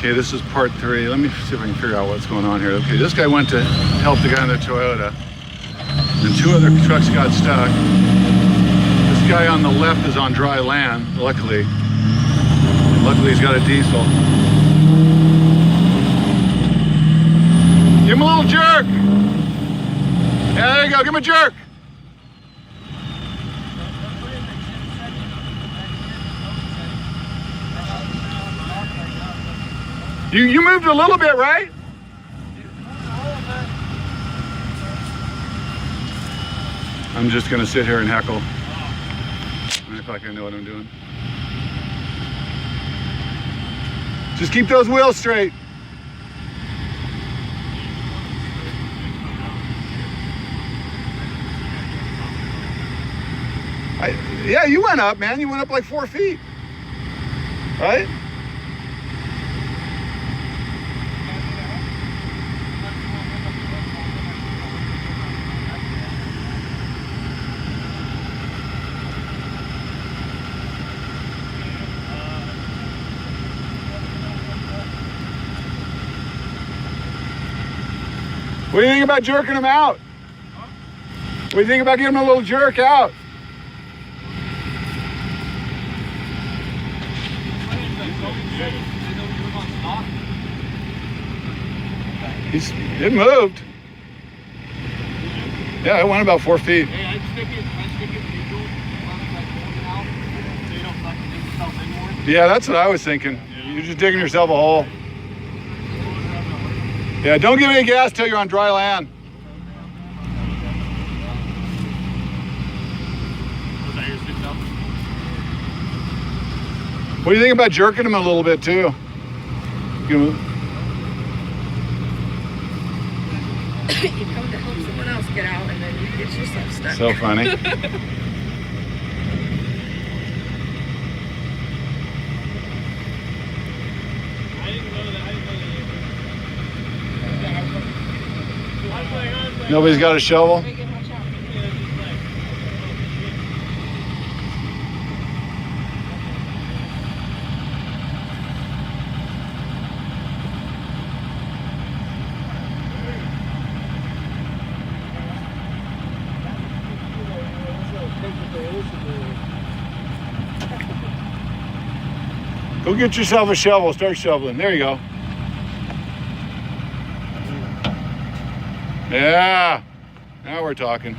Okay, this is part 3. Let me see if I can figure out what's going on here. Okay, this guy went to help the guy in the Toyota, and 2 other trucks got stuck. This guy on the left is on dry land, luckily. Luckily, he's got a diesel. Give him a little jerk. Yeah, there you go. Give him a jerk. You moved a little bit, right? I'm just gonna sit here and heckle. I act like I know what I'm doing. Just keep those wheels straight. Yeah, you went up, man. You went up like 4 feet, right? What do you think about jerking him out? What do you think about giving him a little jerk out? It moved. Yeah, it went about 4 feet. Hey, I'd stick it neutral, so you don't fucking dig yourself in more. Yeah, that's what I was thinking. You're just digging yourself a hole. Yeah, don't give any gas till you're on dry land. What do you think about jerking him a little bit too? You come to help someone else get out and then you get yourself stuck. So funny. Nobody's got a shovel? Go get yourself a shovel, start shoveling. There you go. Yeah, now we're talking.